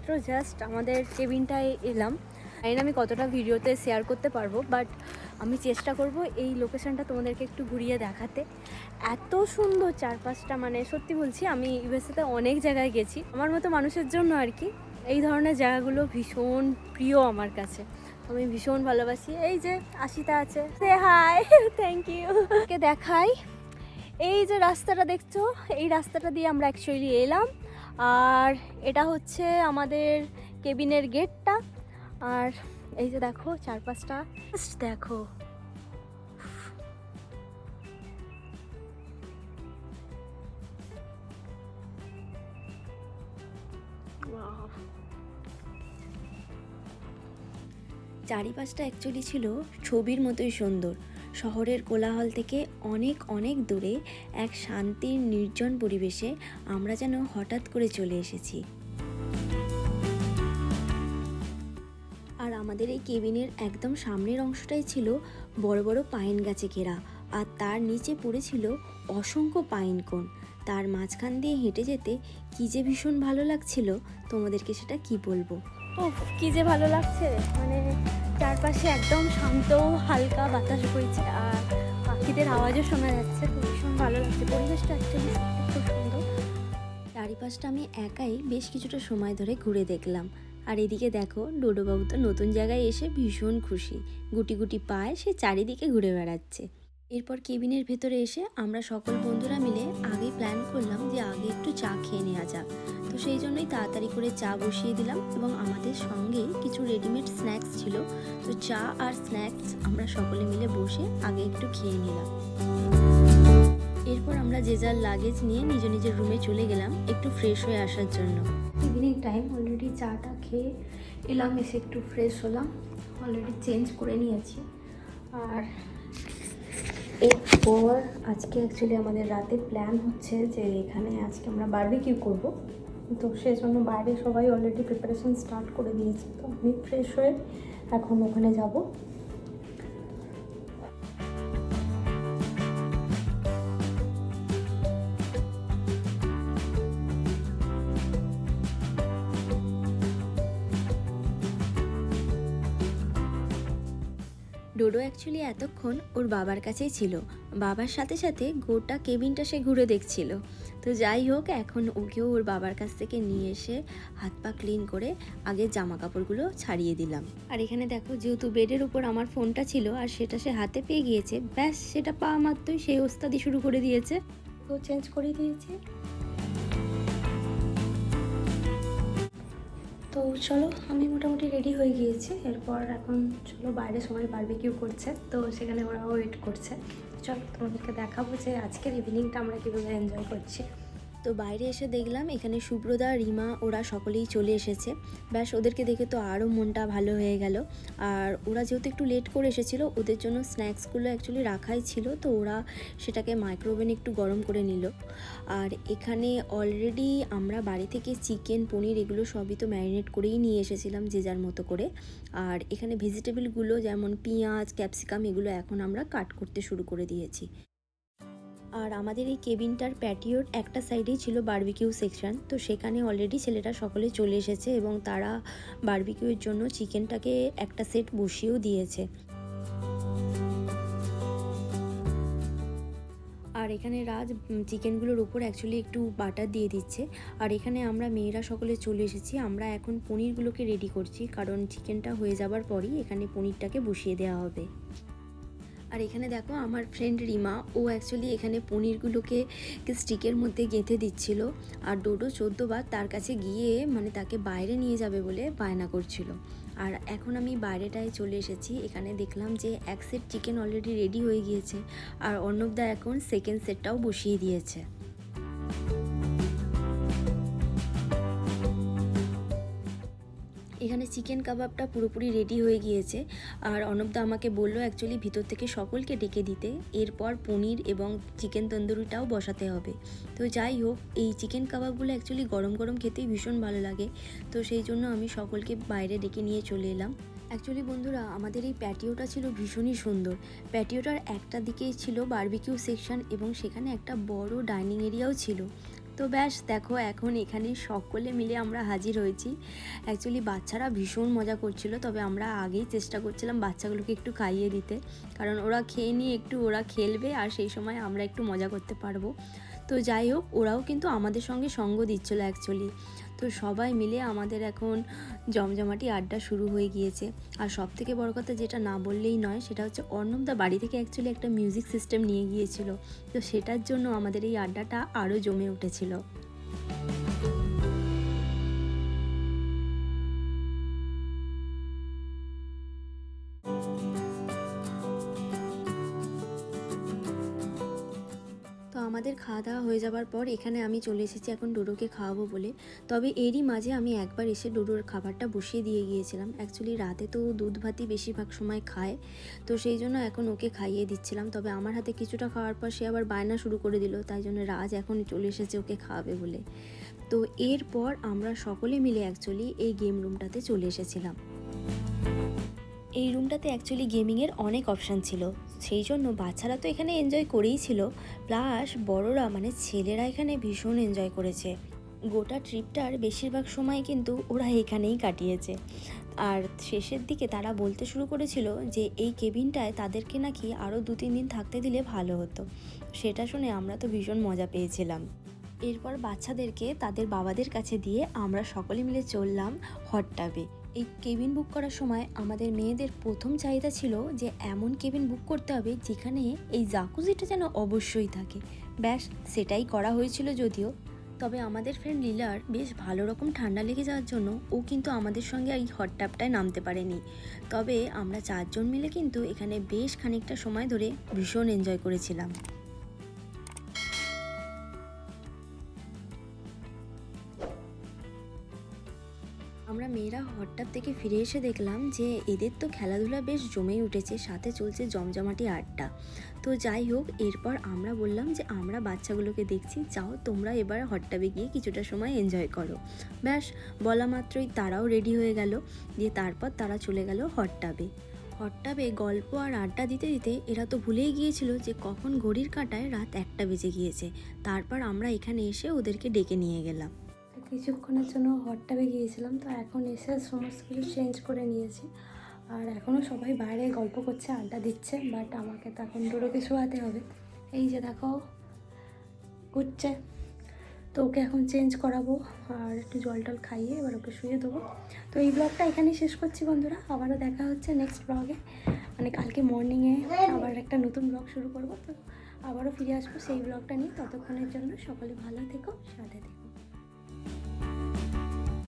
মাত্র জাস্ট আমাদের কেবিনটায় এলাম। জানি না আমি কতটা ভিডিওতে শেয়ার করতে পারবো, বাট আমি চেষ্টা করব এই লোকেশানটা তোমাদেরকে একটু ঘুরিয়ে দেখাতে। এত সুন্দর চারপাশটা, মানে সত্যি বলছি, আমি ইউএসএতে অনেক জায়গায় গেছি, আমার মতো মানুষের জন্য আর কি এই ধরনের জায়গাগুলো ভীষণ প্রিয় আমার কাছে। আমি ভীষণ ভালোবাসি। এই যে আশিতা আছে, সে হাই, থ্যাংক ইউ। কে দেখাই, এই যে রাস্তাটা দেখছো, এই রাস্তাটা দিয়ে আমরা অ্যাকচুয়ালি এলাম। আর এটা হচ্ছে আমাদের কেবিনের গেটটা। আর এই যে দেখো চারপাশটা, দেখো চারিপাশটা অ্যাকচুয়ালি ছিল ছবির মতোই সুন্দর। শহরের কোলাহল থেকে অনেক অনেক দূরে এক শান্তির নির্জন পরিবেশে আমরা যেন হঠাৎ করে চলে এসেছি। আর আমাদের এই কেবিনের একদম সামনের অংশটাই ছিল বড় বড় পাইন গাছে ঘেরা, আর তার নিচে পড়েছিল অসংখ্য পাইন কোণ। তার মাঝখান দিয়ে হেঁটে যেতে কী যে ভীষণ ভালো লাগছিল, তোমাদেরকে সেটা কি বলবো। ওহ, কী যে ভালো লাগছে, মানে চারপাশে একদম শান্ত হালকা বাতাস বইছে আর পাখিদের আওয়াজও শোনা যাচ্ছে। তো ভীষণ ভালো লাগছে, পরিবেশটা অ্যাকচুয়ালি খুব সুন্দর। চারিপাশটা আমি একাই বেশ কিছুটা সময় ধরে ঘুরে দেখলাম। আর এদিকে দেখো, ডোডোবাবু তো নতুন জায়গায় এসে ভীষণ খুশি, গুটি গুটি পায়ে সে চারিদিকে ঘুরে বেড়াচ্ছে। এরপর কেবিনের ভেতরে এসে আমরা সকল বন্ধুরা মিলে আগে প্ল্যান করলাম যে আগে একটু চা খেয়ে নেওয়া যাক। তো সেই জন্যই তাড়াতাড়ি করে চা বসিয়ে দিলাম এবং আমাদের সঙ্গে কিছু রেডিমেড স্ন্যাক্স ছিল। তো চা আর স্ন্যাক্স আমরা সকলে মিলে বসে আগে একটু খেয়ে নিলাম। এরপর আমরা যে যার লাগেজ নিয়ে নিজ নিজের রুমে চলে গেলাম একটু ফ্রেশ হয়ে আসার জন্য। ইভিনিং টাইম, অলরেডি চাটা খেয়ে এলাম, এসে একটু ফ্রেশ হলাম, অলরেডি চেঞ্জ করে নিয়েছি। আর এরপর আজকে অ্যাকচুয়ালি আমাদের রাতে প্ল্যান হচ্ছে যে এখানে আজকে আমরা বারবিকিউ করব। তো সেজন্য বাইরে সবাই অলরেডি প্রিপারেশন স্টার্ট করে দিয়েছে। তো আমি ফ্রেশ হয়ে এখন ওখানে যাব। ডোডো অ্যাকচুয়ালি এতক্ষণ ওর বাবার কাছেই ছিল, বাবার সাথে সাথে গোটা কেবিনটা সে ঘুরে দেখছিল। তো যাই হোক, এখন ওকেও ওর বাবার কাছ থেকে নিয়ে এসে হাত পা ক্লিন করে আগে জামা কাপড়গুলো ছাড়িয়ে দিলাম। আর এখানে দেখো, যেহেতু বেডের উপর আমার ফোনটা ছিল আর সেটা সে হাতে পেয়ে গিয়েছে, ব্যাস সেটা পাওয়া মাত্রই সেই ওস্তাদি শুরু করে দিয়েছে। তো চেঞ্জ করে দিয়েছে। তো চলো, আমি মোটামুটি রেডি হয়ে গিয়েছি। এরপর এখন চলো, বাইরে সবাই বারবিকিউ করছে, তো সেখানে ওরা ওয়েট করছে। চলো তোমাদেরকে দেখাবো যে আজকের ইভিনিংটা আমরা কীভাবে এনজয় করছি। তো বাইরে এসে দেখলাম এখানে সুব্রদা, রিমা ওরা সকলেই চলে এসেছে। ব্যাস ওদেরকে দেখে তো আরও মনটা ভালো হয়ে গেল। আর ওরা যেহেতু একটু লেট করে এসেছিলো, ওদের জন্য স্ন্যাক্সগুলো অ্যাকচুয়ালি রাখাই ছিল, তো ওরা সেটাকে মাইক্রোওভেনে একটু গরম করে নিল। আর এখানে অলরেডি আমরা বাড়ি থেকে চিকেন, পনির এগুলো সবই তো ম্যারিনেট করেই নিয়ে এসেছিলাম যে যার মতো করে। আর এখানে ভেজিটেবলগুলো যেমন পেঁয়াজ, ক্যাপসিকাম এগুলো এখন আমরা কাট করতে শুরু করে দিয়েছি। আর আমাদের এই কেবিনটার প্যাটিওর একটা সাইডেই ছিল বারবিকিউ সেকশন। তো সেখানে অলরেডি ছেলেরা সকলে চলে এসেছে এবং তারা বারবিকিউয়ের জন্য চিকেনটাকে একটা সেট বসিয়েও দিয়েছে। আর এখানে রাজ চিকেনগুলোর উপর অ্যাকচুয়ালি একটু বাটার দিয়ে দিচ্ছে। আর এখানে আমরা মেয়েরা সকলে চলে এসেছি, আমরা এখন পনিরগুলোকে রেডি করছি, কারণ চিকেনটা হয়ে যাবার পরই এখানে পনিরটাকে বসিয়ে দেওয়া হবে। আর এখানে দেখো, আমার ফ্রেন্ড রিমা, ও অ্যাকচুয়ালি এখানে পনিরগুলোকে স্টিকের মধ্যে গেঁথে দিচ্ছিল। আর ডোডো 14 বার তার কাছে গিয়ে মানে তাকে বাইরে নিয়ে যাবে বলে বায়না করছিল। আর এখন আমি বাইরেটায় চলে এসেছি, এখানে দেখলাম যে এক সেট চিকেন অলরেডি রেডি হয়ে গিয়েছে আর অর্ণবদা এখন সেকেন্ড সেটটাও বসিয়ে দিয়েছে। এখানে চিকেন কাবাবটা পুরোপুরি রেডি হয়ে গিয়েছে। আর অর্ণবদা আমাকে বললো অ্যাকচুয়ালি ভিতর থেকে সকলকে ডেকে দিতে, এরপর পনির এবং চিকেন তন্দুরিটাও বসাতে হবে। তো যাই হোক, এই চিকেন কাবাবগুলো অ্যাকচুয়ালি গরম গরম খেতেই ভীষণ ভালো লাগে। তো সেই জন্য আমি সকলকে বাইরে ডেকে নিয়ে চলে এলাম। অ্যাকচুয়ালি বন্ধুরা, আমাদের এই প্যাটিওটা ছিল ভীষণই সুন্দর। প্যাটিওটার একটা দিকেই ছিল বারবিকিউ সেকশন এবং সেখানে একটা বড় ডাইনিং এরিয়াও ছিল। তো ব্যাস দেখো, এখন এখানে সকলে মিলে আমরা হাজির হয়েছি। অ্যাকচুয়ালি বাচ্চারা ভীষণ মজা করছিল, তবে আমরা আগেই চেষ্টা করছিলাম বাচ্চাগুলোকে একটু খাইয়ে দিতে, কারণ ওরা খেয়ে নিয়ে একটু ওরা খেলবে আর সেই সময় আমরা একটু মজা করতে পারবো। তো যাই হোক, ওরাও কিন্তু আমাদের সঙ্গে সঙ্গ দিচ্ছিলো অ্যাকচুয়ালি। তো সবাই মিলে আমাদের এখন জমজমাটি আড্ডা শুরু হয়ে গিয়েছে। আর সব থেকে বড় কথা যেটা না বললেই নয়, সেটা হচ্ছে অর্ণবদা বাড়ি থেকে অ্যাকচুয়ালি একটা মিউজিক সিস্টেম নিয়ে গিয়েছিল। তো সেটার জন্য আমাদের এই আড্ডাটা আরও জমে উঠেছিল। তো আমাদের খাওয়া দাওয়া হয়ে যাবার পর এখানে আমি চলে এসেছি এখন ডোডোকে খাওয়াবো বলে। তবে এরই মাঝে আমি একবার এসে ডোডোর খাবারটা বসিয়ে দিয়ে গিয়েছিলাম। অ্যাকচুয়ালি রাতে তো দুধ ভাতই বেশিরভাগ সময় খায়, তো সেই জন্য এখন ওকে খাইয়ে দিচ্ছিলাম। তবে আমার হাতে কিছুটা খাওয়ার পর সে আবার বায়না শুরু করে দিল, তাই জন্য রাজ এখন চলে এসেছে ওকে খাওয়াবে বলে। তো এরপর আমরা সকলে মিলে অ্যাকচুয়ালি এই গেম রুমটাতে চলে এসেছিলাম। এই রুমটাতে অ্যাকচুয়ালি গেমিংয়ের অনেক অপশান ছিল, সেই জন্য বাচ্চারা তো এখানে এনজয় করেই ছিল, প্লাস বড়রা মানে ছেলেরা এখানে ভীষণ এনজয় করেছে। গোটা ট্রিপটার বেশিরভাগ সময় কিন্তু ওরা এখানেই কাটিয়েছে। আর শেষের দিকে তারা বলতে শুরু করেছিল যে এই কেবিনটায় তাদেরকে নাকি আরও 2-3 দিন থাকতে দিলে ভালো হতো। সেটা শুনে আমরা তো ভীষণ মজা পেয়েছিলাম। এরপর বাচ্চাদেরকে তাদের বাবাদের কাছে দিয়ে আমরা সকলে মিলে চললাম হট টাবে। এই কেবিন বুক করার সময় আমাদের মেয়েদের প্রথম চাহিদা ছিল যে এমন কেবিন বুক করতে হবে যেখানে এই জাকুজিটা যেন অবশ্যই থাকে। ব্যাস সেটাই করা হয়েছিল যদিও। তবে আমাদের ফ্রেন্ড লীলার বেশ ভালো রকম ঠান্ডা লেগে যাওয়ার জন্য ও কিন্তু আমাদের সঙ্গে এই হট টাবটায় নামতে পারেনি। তবে আমরা 4 জন মিলে কিন্তু এখানে বেশ খানিকটা সময় ধরে ভীষণ এনজয় করেছিলাম। আমরা মেয়েরা হটটাব থেকে ফিরে এসে দেখলাম যে এদের তো খেলাধুলা বেশ জমেই উঠেছে, সাথে চলছে জমজমাটি আড্ডা। তো যাই হোক, এরপর আমরা বললাম যে আমরা বাচ্চাগুলোকে দেখছি, যাও তোমরা এবার হটটাবে গিয়ে কিছুটা সময় এনজয় করো। ব্যাস বলা মাত্রই তারাও রেডি হয়ে গেল, দিয়ে তারপর তারা চলে গেল হটটাবে। হটটাবে গল্প আর আড্ডা দিতে দিতে এরা তো ভুলেই গিয়েছিল যে কখন ঘড়ির কাঁটায় রাত 1টা বেজে গিয়েছে। তারপর আমরা এখানে এসে ওদেরকে ডেকে নিয়ে গেলাম। কিছুক্ষণের জন্য হট টাবে গিয়েছিলাম, তো এখন এসে সমস্ত কিছু চেঞ্জ করে নিয়েছি। আর এখনও সবাই বাইরে গল্প করছে, আড্ডা দিচ্ছে, বাট আমাকে তো এখন ডোডোকে শোয়াতে হবে। এই যে দেখো ঘুরছে, তো ওকে এখন চেঞ্জ করাবো আর একটু জল টল খাইয়ে এবার ওকে শুয়ে দেবো। তো এই ব্লগটা এখানেই শেষ করছি বন্ধুরা, আবারও দেখা হচ্ছে নেক্সট ব্লগে, মানে কালকে মর্নিংয়ে আবার একটা নতুন ব্লগ শুরু করবো। তো আবারও ফিরে আসবো সেই ব্লগটা নিয়ে। ততক্ষণের জন্য সকলে ভালো থেকো, সাথে থেকো।